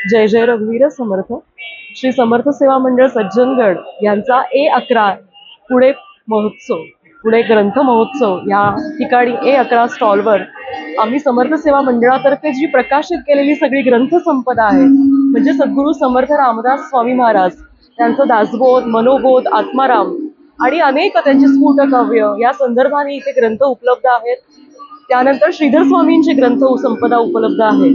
जय जय रघुवीर समर्थ. श्री समर्थ सेवा मंडळ सज्जनगड यांचा A11 पुणे महोत्सव, पुणे ग्रंथ महोत्सव या ठिकाणी A11 स्टॉलवर आम्ही समर्थ सेवा मंडळातर्फे जी प्रकाशित केलेली सगळी ग्रंथ संपदा आहे, म्हणजे सद्गुरू समर्थ रामदास स्वामी महाराज त्यांचं दासबोध, मनोबोध, आत्माराम आणि अनेक त्यांची स्फुटकाव्य या संदर्भाने इथे ग्रंथ उपलब्ध आहेत. त्यानंतर श्रीधर स्वामींची ग्रंथ संपदा उपलब्ध आहे.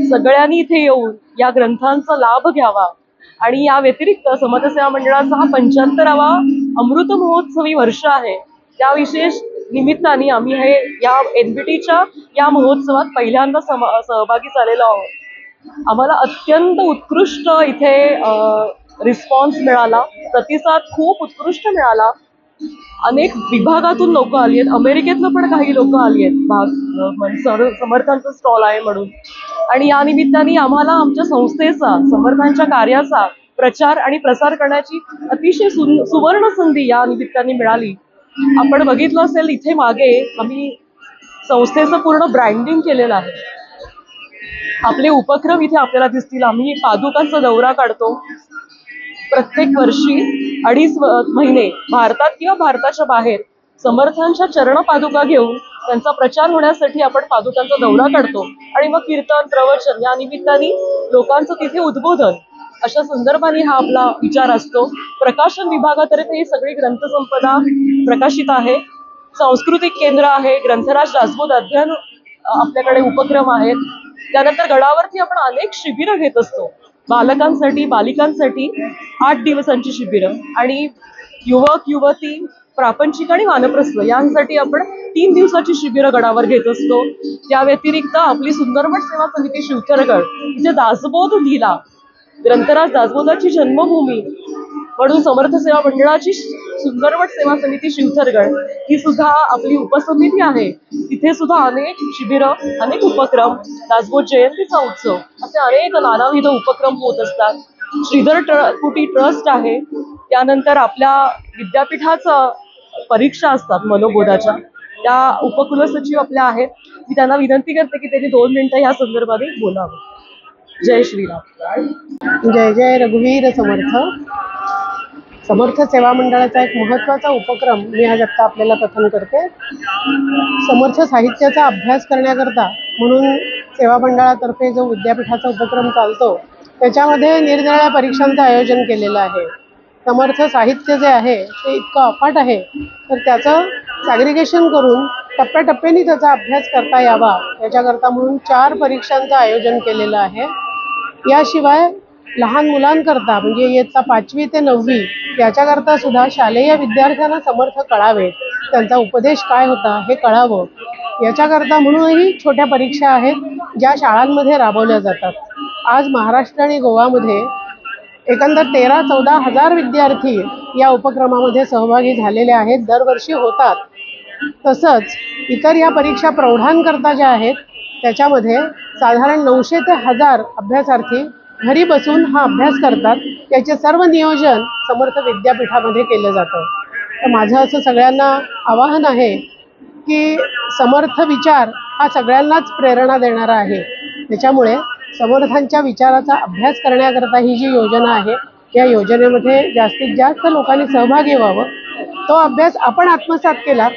सगळ्यांनी इथे येऊन या ग्रंथांचा लाभ घ्यावा आणि या व्यतिरिक्त समर्थ सेवा मंडळाचा हा 75वा अमृत महोत्सवी वर्ष आहे. त्या विशेष निमित्ताने आम्ही हे या NBTच्या या महोत्सवात पहिल्यांदा सहभागी झालेलो आहोत. आम्हाला अत्यंत उत्कृष्ट इथे रिस्पॉन्स मिळाला, प्रतिसाद खूप उत्कृष्ट मिळाला. अनेक विभागातून लोक आली आहेत, अमेरिकेतनं पण काही लोक आली आहेत समर्थांचा स्टॉल आहे म्हणून. आणि या निमित्ताने आम्हाला आमच्या संस्थेचा, समर्थांच्या कार्याचा प्रचार आणि प्रसार करण्याची अतिशय सुवर्ण संधी या निमित्ताने मिळाली. आपण बघितलं असेल इथे मागे आम्ही संस्थेचं पूर्ण ब्रँडिंग केलेलं आहे. आपले उपक्रम इथे आपल्याला दिसतील. आम्ही पादुकांचा दौरा काढतो प्रत्येक वर्षी 2.5 महिने भारतात किंवा भारताच्या बाहेर समर्थांच्या चरण पादुका घेऊन त्यांचा प्रचार होण्यासाठी आपण पादुकांचा दौरा काढतो आणि मग कीर्तन, प्रवचन या निमित्ताने लोकांचं तिथे उद्बोधन अशा संदर्भाने हा आपला विचार असतो. प्रकाशन विभागातर्फे ही सगळी ग्रंथसंपदा प्रकाशित आहे. सांस्कृतिक केंद्र आहे, ग्रंथराज दासबोध अध्ययन आपल्याकडे उपक्रम आहेत. त्यानंतर गडावरती आपण अनेक शिबिरं घेत असतो, बालकांसाठी, बालिकांसाठी 8 दिवसांची शिबिरं आणि युवक युवती, प्रापंचिक आणि वानप्रस्थ यांसाठी आपण 3 दिवसाची शिबिरं गडावर घेत असतो. त्या व्यतिरिक्त आपली सुंदरमठ सेवा समिती शिवथरगड इथे दासबोध लिहिला, ग्रंथराज दासबोधाची जन्मभूमी म्हणून समर्थ सेवा मंडळाची सुंदरमठ सेवा समिती शिवथरगड ही सुद्धा आपली उपसमिती आहे. तिथे सुद्धा अनेक शिबिरं, अनेक उपक्रम, दासबोध जयंतीचा उत्सव असे अनेक नानाविध उपक्रम होत असतात. श्रीधर कुटी ट्रस्ट आहे. त्यानंतर आपल्या विद्यापीठाचं परीक्षा असतात मनोबोधाच्या, त्या उपकुलसचिव आपल्या आहेत. मी त्यांना विनंती करते की त्यांनी 2 मिनिटं या संदर्भाने बोलावं. जय श्रीराम. जय जय रघुवीर समर्थ. समर्थ सेवा मंडळाचा एक महत्त्वाचा उपक्रम मी आज आत्ता आपल्याला कथन करते. समर्थ साहित्याचा अभ्यास करण्याकरता म्हणून सेवा मंडळातर्फे जो विद्यापीठाचा उपक्रम चालतो त्याच्यामध्ये निरनिराळ्या परीक्षांचं आयोजन केलेलं आहे. समर्थ साहित्य जे आहे ते इतकं अफाट आहे, तर त्याचं सॅग्रिगेशन करून टप्प्याटप्प्याने त्याचा अभ्यास करता यावा याच्याकरता म्हणून 4 परीक्षांचं आयोजन केलेलं आहे. याशिवाय लहान मुलांकरता म्हणजे इयत्ता 5वी ते 9वी याच्याकरता सुद्धा शालेय विद्यार्थ्यांना समर्थ कळावे, त्यांचा उपदेश काय होता हे कळावं याच्याकरता म्हणूनही छोट्या परीक्षा आहेत ज्या शाळांमध्ये राबवल्या जातात. आज महाराष्ट्र आणि गोवामध्ये एकंदर 13-14 हजार विद्यार्थी या उपक्रमामध्ये सहभागी झालेले आहेत, दरवर्षी होतात. तसंच इतर या परीक्षा प्रौढांकरता ज्या आहेत त्याच्यामध्ये साधारण 900 ते 1000 अभ्यासार्थी घरी बसून हा अभ्यास करतात. त्याचे सर्व नियोजन समर्थ विद्यापीठामध्ये केलं जातं. तर माझं असं सगळ्यांना आवाहन आहे की समर्थ विचार हा सगळ्यांनाच प्रेरणा देणारा आहे. त्याच्यामुळे समर्थांच्या विचाराचा अभ्यास करण्याकरता ही जी योजना आहे या योजनेमध्ये जास्तीत जास्त लोकांनी सहभागी व्हावं. तो अभ्यास आपण आत्मसात केला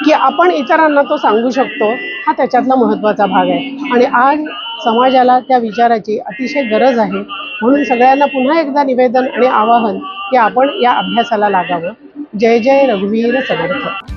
की आपण इतरांना तो सांगू शकतो, हा त्याच्यातला महत्त्वाचा भाग आहे. आणि आज समाजाला त्या विचाराची अतिशय गरज आहे. म्हणून सगळ्यांना पुन्हा एकदा निवेदन आणि आवाहन की आपण या अभ्यासाला लागावं. जय जय रघुवीर समर्थ.